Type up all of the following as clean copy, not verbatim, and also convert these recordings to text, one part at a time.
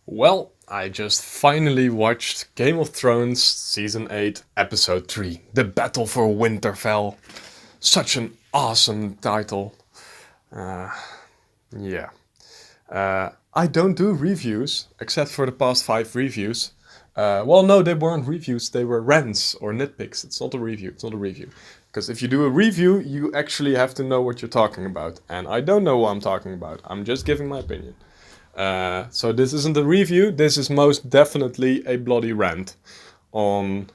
Well, I just finally watched Game of Thrones Season 8, Episode 3, The Battle for Winterfell. Such an awesome title. Uh, yeah. I don't do reviews, except for the past 5 reviews. Well, no, they weren't reviews, they were rants or nitpicks. It's not a review, it's not a review. Because if you do a review, you actually have to know what you're talking about. And I don't know what I'm talking about, I'm just giving my opinion. So this isn't a review. This is most definitely a bloody rant on.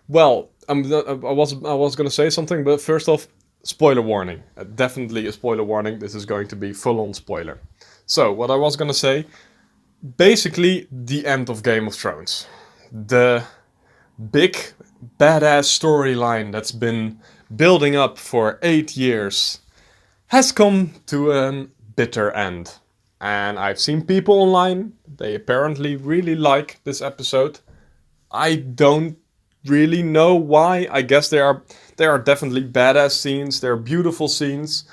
Well, I was gonna say something, but first off, spoiler warning. Definitely a spoiler warning. This is going to be full on spoiler. So what I was gonna say, basically the end of Game of Thrones, the big badass storyline that's been building up for 8 years has come to a bitter end. And I've seen people online, they apparently really like this episode. I don't really know why. I guess there are definitely badass scenes, there are beautiful scenes.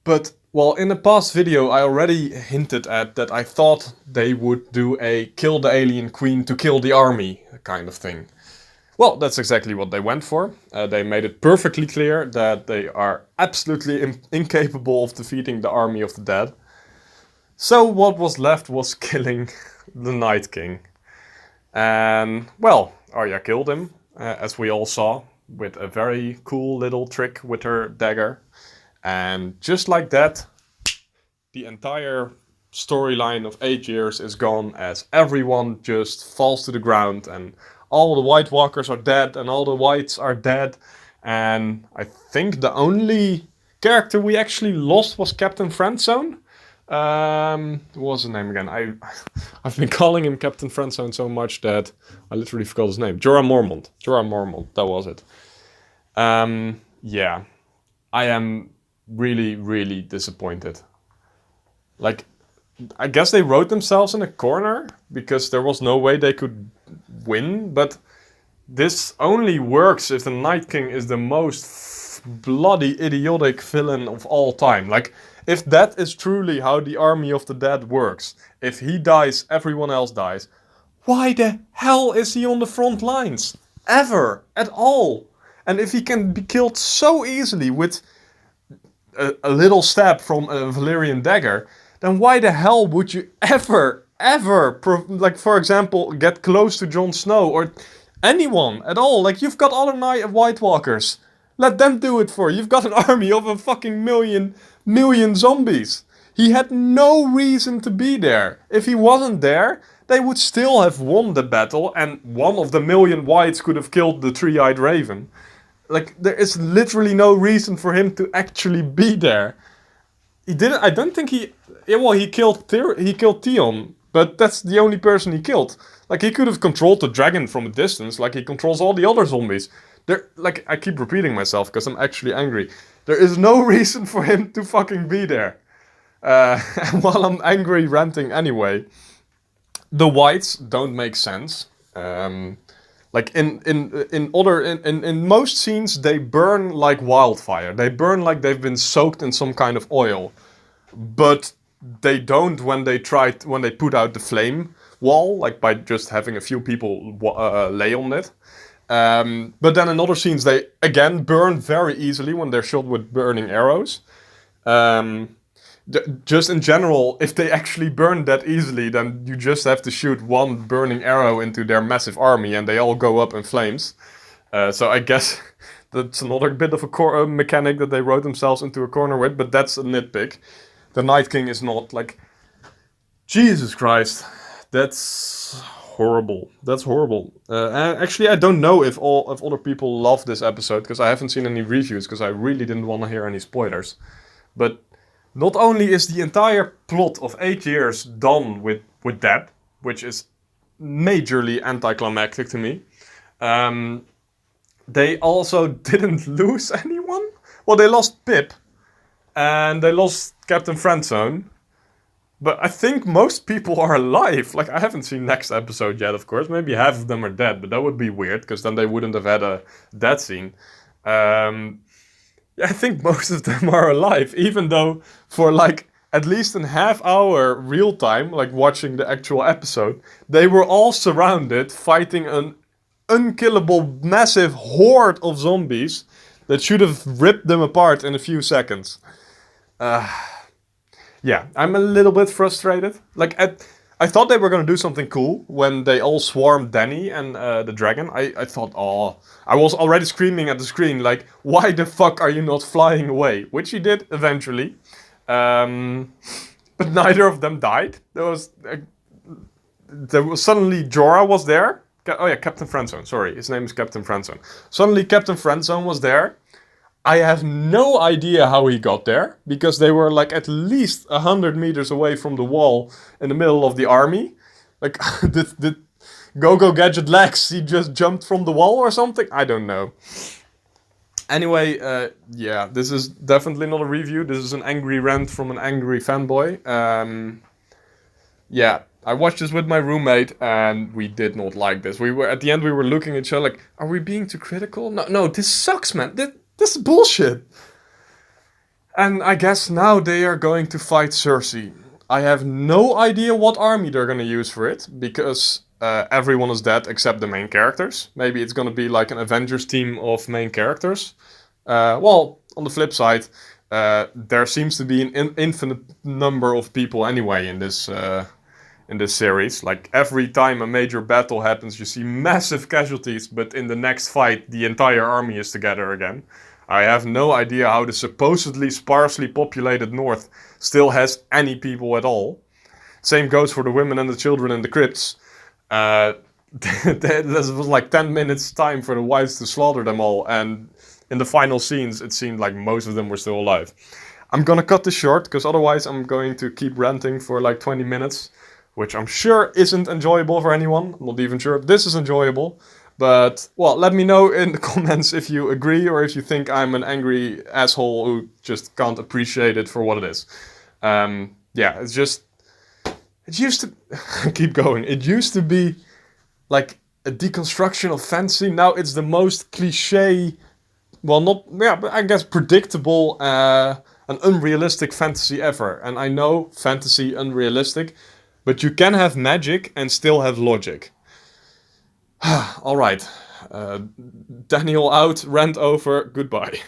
But well, in the past video I already hinted at that I thought they would do a kill the alien queen to kill the army kind of thing. Well, that's exactly what they went for. They made it perfectly clear that they are absolutely incapable of defeating the army of the dead. So what was left was killing the Night King. And, well, Arya killed him, as we all saw, with a very cool little trick with her dagger. And just like that, the entire storyline of 8 years is gone as everyone just falls to the ground and all the White Walkers are dead and all the Whites are dead. And I think the only character we actually lost was Captain Friendzone. What was his name again? I've been calling him Captain Friendzone so much that I literally forgot his name. Jorah Mormont. Jorah Mormont, that was it. Yeah. I am really, really disappointed. Like, I guess they wrote themselves in a corner because there was no way they could win, but this only works if the Night King is the most bloody idiotic villain of all time. Like, if that is truly how the army of the dead works, if he dies, everyone else dies, why the hell is he on the front lines? Ever. At all. And if he can be killed so easily with a little stab from a Valyrian dagger, then why the hell would you ever, like, for example, get close to Jon Snow or anyone at all? Like, you've got other White Walkers. Let them do it for you. You've got an army of a fucking million zombies. He had no reason to be there. If he wasn't there, they would still have won the battle and one of the million Whites could have killed the three-eyed raven. Like, there is literally no reason for him to actually be there. He didn't. I don't think he. Yeah, well, he killed Theon, but that's the only person he killed. Like, he could have controlled the dragon from a distance, like he controls all the other zombies. Like, I keep repeating myself because I'm actually angry. There is no reason for him to fucking be there. And while I'm angry, ranting anyway, the Whites don't make sense. Like in most scenes, they burn like wildfire. They burn like they've been soaked in some kind of oil, but they don't when they put out the flame wall, like by just having a few people lay on it. But then in other scenes, they again burn very easily when they're shot with burning arrows. Just in general, if they actually burn that easily, then you just have to shoot one burning arrow into their massive army and they all go up in flames. So I guess that's another bit of a mechanic that they wrote themselves into a corner with, but that's a nitpick. The Night King is not, like... Jesus Christ. That's horrible. That's horrible. Actually, I don't know if other people love this episode, because I haven't seen any reviews, because I really didn't want to hear any spoilers. But... not only is the entire plot of 8 years done with that, which is majorly anticlimactic to me, they also didn't lose anyone. Well, they lost Pip, and they lost Captain Friendzone, but I think most people are alive. Like, I haven't seen next episode yet, of course. Maybe half of them are dead, but that would be weird, because then they wouldn't have had a death scene. I think most of them are alive, even though for like at least in half hour real time, like watching the actual episode, they were all surrounded fighting an unkillable massive horde of zombies that should have ripped them apart in a few seconds. Yeah, I'm a little bit frustrated. I thought they were gonna do something cool when they all swarmed Danny and the dragon. I thought, oh, I was already screaming at the screen like, why the fuck are you not flying away? Which he did eventually, but neither of them died. There was suddenly Jorah was there. Oh yeah, Captain Friendzone. Sorry, his name is Captain Friendzone. Suddenly Captain Friendzone was there. I have no idea how he got there, because they were like at least 100 meters away from the wall in the middle of the army. Like, did Go-Go Gadget Lex, he just jumped from the wall or something? I don't know. Anyway, yeah, this is definitely not a review. This is an angry rant from an angry fanboy. Yeah, I watched this with my roommate, and we did not like this. At the end, we were looking at each other like, are we being too critical? No, this sucks, man. This is bullshit. And I guess now they are going to fight Cersei. I have no idea what army they're going to use for it, because everyone is dead except the main characters. Maybe it's going to be like an Avengers team of main characters. Well, on the flip side, there seems to be an infinite number of people anyway in this series. Like, every time a major battle happens, you see massive casualties, but in the next fight, the entire army is together again. I have no idea how the supposedly sparsely populated North still has any people at all. Same goes for the women and the children in the crypts. There was like 10 minutes time for the wives to slaughter them all, and in the final scenes, it seemed like most of them were still alive. I'm gonna cut this short, because otherwise I'm going to keep ranting for like 20 minutes, which I'm sure isn't enjoyable for anyone. I'm not even sure if this is enjoyable. But, well, let me know in the comments if you agree, or if you think I'm an angry asshole who just can't appreciate it for what it is. Yeah, it used to, keep going. It used to be like a deconstruction of fantasy. Now it's the most cliche, well, not, yeah, but I guess predictable, and unrealistic fantasy ever. And I know fantasy unrealistic, but you can have magic and still have logic. All right. Daniel out, rant over, goodbye.